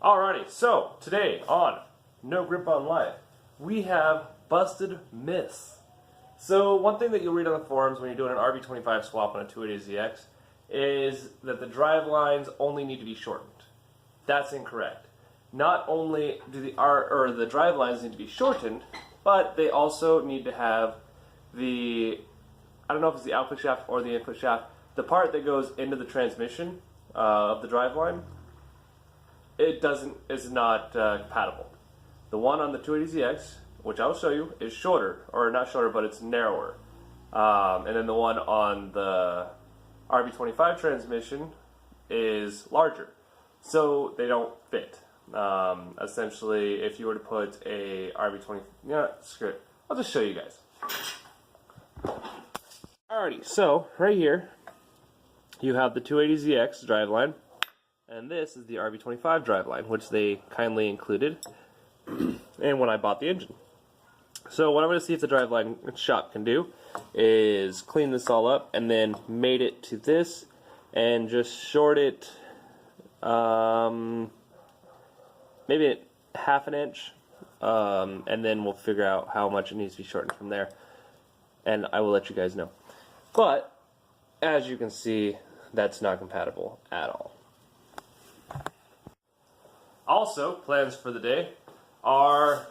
Alrighty, so today on No Grip on Life, we have busted myths. So one thing that you'll read on the forums when you're doing an RB25 swap on a 280ZX is that the drive lines only need to be shortened. That's incorrect. Not only do the drive lines need to be shortened, but they also need to have the, I don't know if it's the output shaft or the input shaft, the part that goes into the transmission of the drive line, is not compatible. The one on the 280ZX, which I'll show you, is shorter, or not shorter, but it's narrower. And then the one on the RB25 transmission is larger. So they don't fit. Essentially, if you were to put a RB20, screw it. I'll just show you guys. Alrighty, so right here, you have the 280ZX driveline, and this is the RB25 driveline, which they kindly included, and when I bought the engine. So what I'm going to see if the driveline shop can do is clean this all up and then mate it to this and just short it maybe half an inch, and then we'll figure out how much it needs to be shortened from there, and I will let you guys know. But as you can see, that's not compatible at all. Also, plans for the day are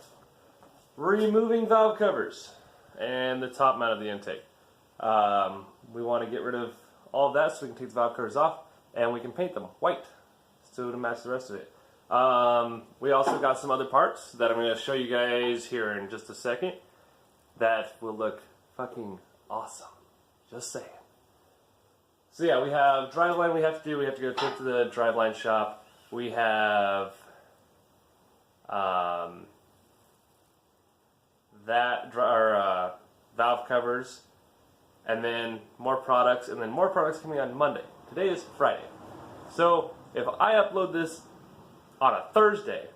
removing valve covers and the top mount of the intake. We want to get rid of all of that so we can take the valve covers off and we can paint them white so to match the rest of it. We also got some other parts that I'm going to show you guys here in just a second that will look fucking awesome. Just saying. So yeah, we have driveline we have to do. We have to go to the driveline shop. We have valve covers, and then more products, and then more products coming on Monday. Today is Friday. So if I upload this on a Thursday,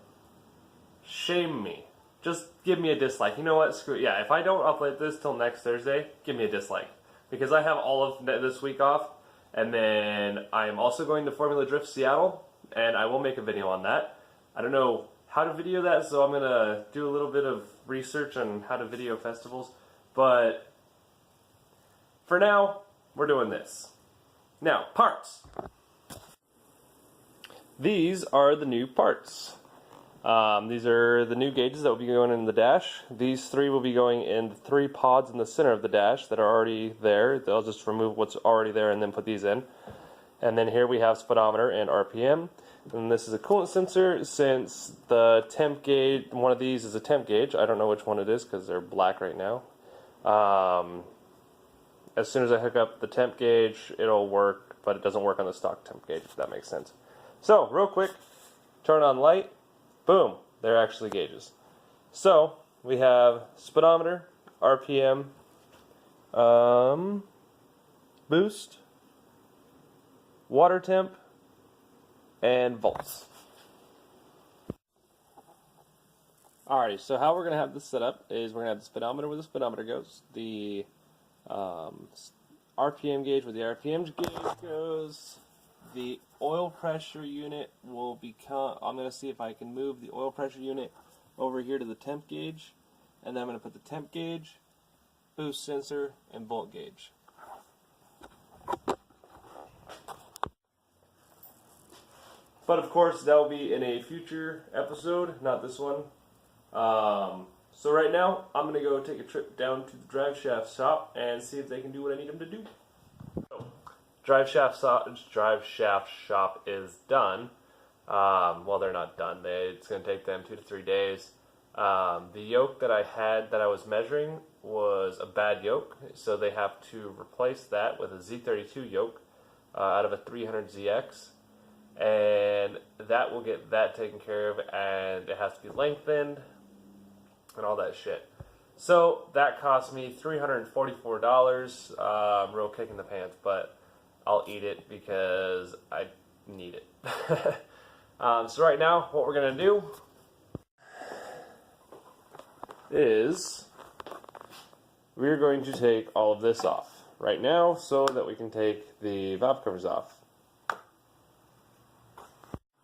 shame me. Just give me a dislike. You know what? Screw it. Yeah, if I don't upload this till next Thursday, give me a dislike. Because I have all of this week off, and then I am also going to Formula Drift Seattle, and I will make a video on that. I don't know how to video that, so I'm going to do a little bit of research on how to video festivals. But for now, we're doing this. Now, parts. These are the new parts. These are the new gauges that will be going in the dash. These three will be going in the 3 pods in the center of the dash that are already there. They'll just remove what's already there and then put these in. And then here we have speedometer and RPM. And this is a coolant sensor. Since the temp gauge, one of these is a temp gauge. I don't know which one it is because they're black right now. As soon as I hook up the temp gauge, it'll work, but it doesn't work on the stock temp gauge, if that makes sense. So, real quick, turn on light. Boom, they're actually gauges. So, we have speedometer, RPM, boost, water temp, and volts. Alrighty, so how we're going to have this set up is we're going to have the speedometer where the speedometer goes, the RPM gauge where the RPM gauge goes, the oil pressure unit will become, I'm going to see if I can move the oil pressure unit over here to the temp gauge, and then I'm going to put the temp gauge, boost sensor, and volt gauge. But of course that will be in a future episode, not this one. So right now I'm going to go take a trip down to the drive shaft shop and see if they can do what I need them to do. Drive shaft shop is done. Well, they're not done. It's going to take them 2 to 3 days. The yoke that I had that I was measuring was a bad yoke, so they have to replace that with a Z32 yoke out of a 300ZX, and that will get that taken care of, and it has to be lengthened and all that shit. So that cost me $344. Real kick in the pants, but I'll eat it because I need it. So right now, what we're going to do is we're going to take all of this off right now so that we can take the valve covers off.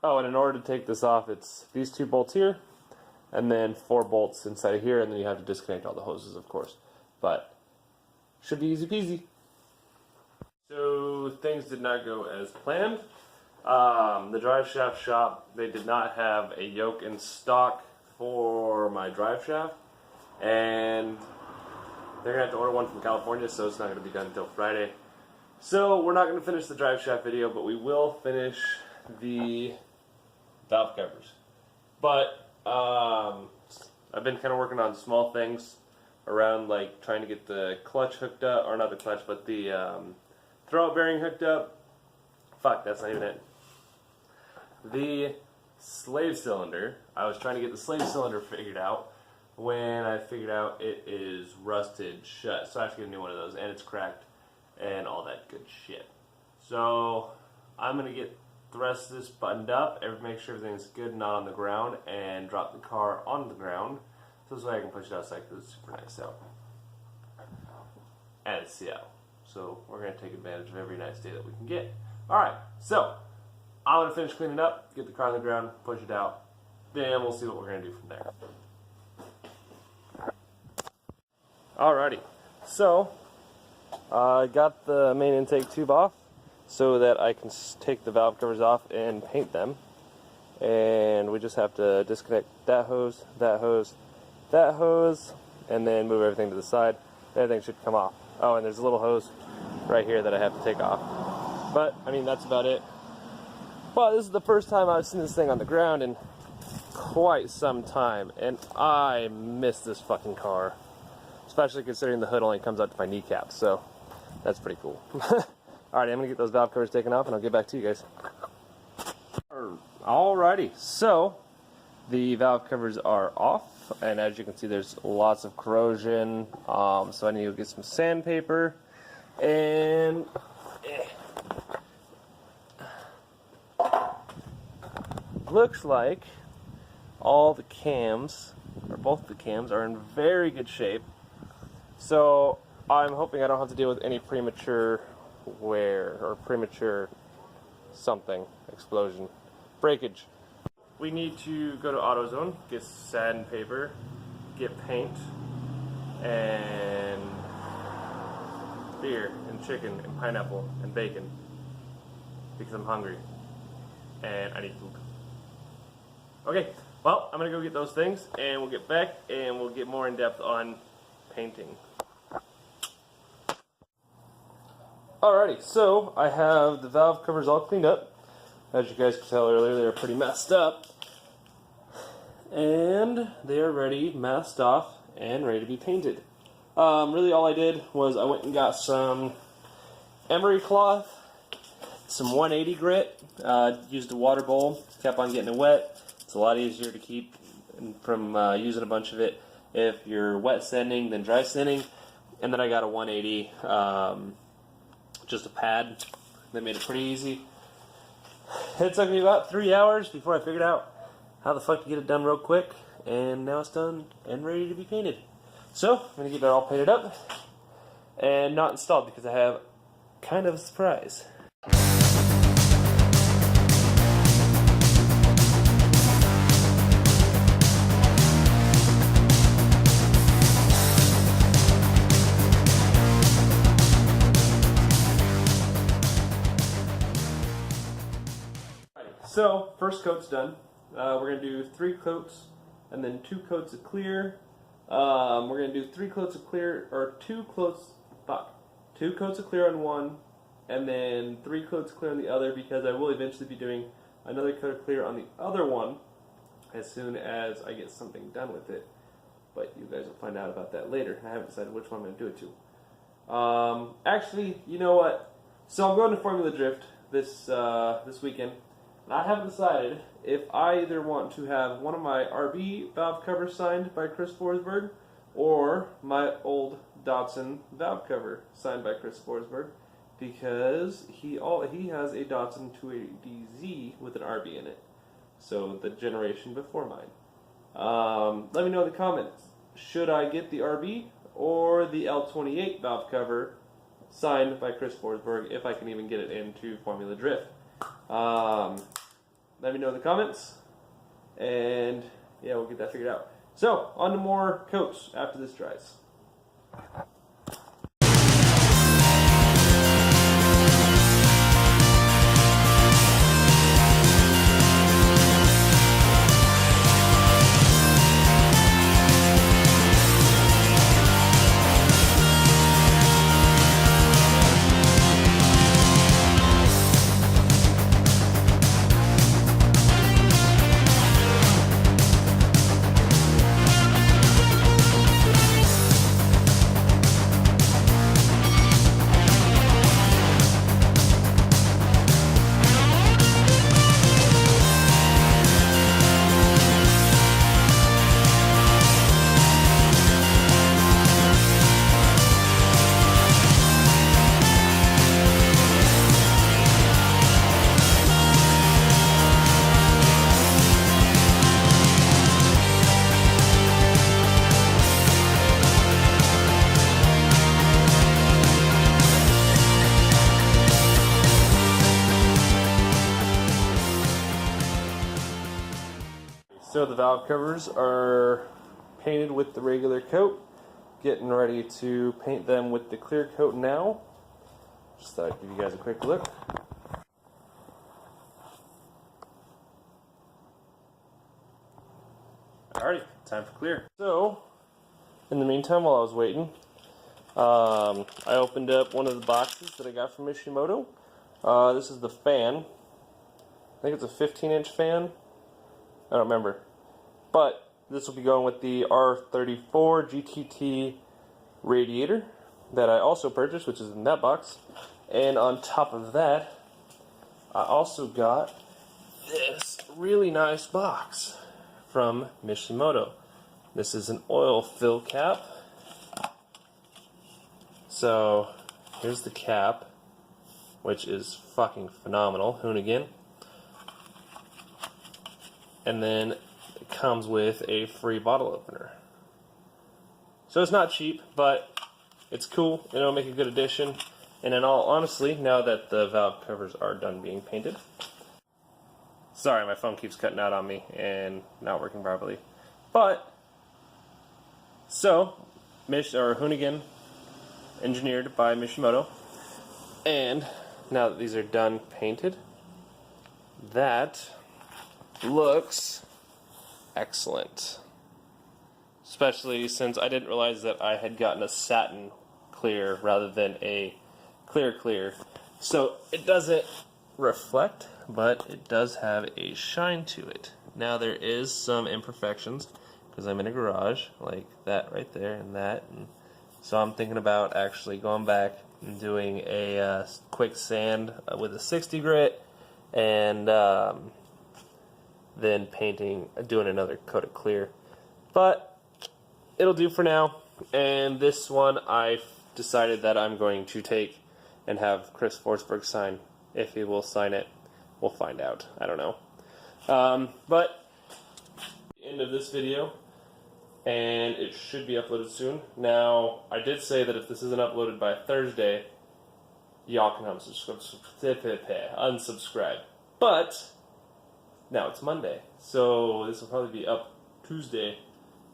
Oh, and in order to take this off, it's these 2 bolts here, and then 4 bolts inside of here, and then you have to disconnect all the hoses, of course. But should be easy peasy. So things did not go as planned. The drive shaft shop, they did not have a yoke in stock for my drive shaft, and they're gonna have to order one from California, so it's not gonna be done until Friday. So we're not gonna finish the drive shaft video, but we will finish the valve covers. But I've been kind of working on small things around, like trying to get the clutch hooked up, or not the clutch, but the throwout bearing hooked up. Fuck, that's not even it. The slave cylinder. I was trying to get the slave cylinder figured out when I figured out it is rusted shut. So I have to get a new one of those, and it's cracked and all that good shit. So I'm going to get the rest of this buttoned up, and make sure everything's good and not on the ground, and drop the car on the ground. So this way I can push it outside because it's super nice out. And it's Seattle. So we're going to take advantage of every nice day that we can get. Alright, so I'm going to finish cleaning up, get the car on the ground, push it out, then we'll see what we're going to do from there. Alrighty, so I got the main intake tube off so that I can take the valve covers off and paint them. And we just have to disconnect that hose, that hose, that hose, and then move everything to the side. Everything should come off. Oh, and there's a little hose right here that I have to take off. But, I mean, that's about it. Well, this is the first time I've seen this thing on the ground in quite some time, and I miss this fucking car. Especially considering the hood only comes out to my kneecaps, so that's pretty cool. Alright, I'm going to get those valve covers taken off, and I'll get back to you guys. Alrighty, so the valve covers are off, and as you can see there's lots of corrosion, so I need to get some sandpaper, and looks like all the cams, or both the cams, are in very good shape. So I'm hoping I don't have to deal with any premature wear or premature something, explosion, breakage. We need to go to AutoZone, get sandpaper, get paint, and beer, and chicken, and pineapple, and bacon, because I'm hungry, and I need food. Okay, well, I'm going to go get those things, and we'll get back, and we'll get more in depth on painting. Alrighty, so I have the valve covers all cleaned up. As you guys could tell earlier, they were pretty messed up. And they are ready, masked off, and ready to be painted. Really all I did was I went and got some emery cloth, some 180 grit, used a water bowl, kept on getting it wet. It's a lot easier to keep from using a bunch of it if you're wet sanding than dry sanding. And then I got a 180, just a pad. That made it pretty easy. It took me about 3 hours before I figured out how the fuck to get it done real quick, and now it's done and ready to be painted. So I'm going to get that all painted up and not installed because I have kind of a surprise. So, first coat's done. We're going to do 3 coats and then 2 coats of clear. We're going to do 3 coats of clear, or 2 coats of clear on one, and then 3 coats of clear on the other, because I will eventually be doing another coat of clear on the other one as soon as I get something done with it. But you guys will find out about that later. I haven't decided which one I'm going to do it to. Actually, you know what? So I'm going to Formula Drift this weekend. And I haven't decided if I either want to have one of my RB valve covers signed by Chris Forsberg or my old Datsun valve cover signed by Chris Forsberg, because he has a Datsun 280DZ with an RB in it, so the generation before mine. Let me know in the comments, should I get the RB or the L28 valve cover signed by Chris Forsberg, if I can even get it into Formula Drift. let me know in the comments, and yeah, we'll get that figured out. So, on to more coats after this dries. So the valve covers are painted with the regular coat. Getting ready to paint them with the clear coat now. Just thought I'd give you guys a quick look. Alrighty, time for clear. So, in the meantime, while I was waiting, I opened up one of the boxes that I got from Mishimoto. This is the fan. I think it's a 15-inch fan. I don't remember. But this will be going with the R34 GTT radiator that I also purchased, which is in that box. And on top of that, I also got this really nice box from Mishimoto. This is an oil fill cap. So here's the cap, which is fucking phenomenal. Hoonigan. And then it comes with a free bottle opener. So it's not cheap, but it's cool. It'll make a good addition. And in all honesty, now that the valve covers are done being painted, sorry, my phone keeps cutting out on me and not working properly. But so Hoonigan, engineered by Mishimoto, and now that these are done painted, that looks excellent. Especially since I didn't realize that I had gotten a satin clear rather than a clear. So it doesn't reflect, but it does have a shine to it. Now there is some imperfections because I'm in a garage, like that right there and that. And so I'm thinking about actually going back and doing a quick sand with a 60 grit and then doing another coat of clear. But it'll do for now. And this one I've decided that I'm going to take and have Chris Forsberg sign. If he will sign it, we'll find out. I don't know. But end of this video, and it should be uploaded soon. Now, I did say that if this isn't uploaded by Thursday, y'all can unsubscribe. But now it's Monday, so this will probably be up Tuesday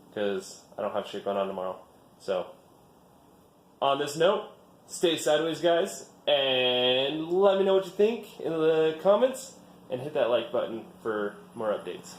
because I don't have shit going on tomorrow. So, on this note, stay sideways, guys, and let me know what you think in the comments, and hit that like button for more updates.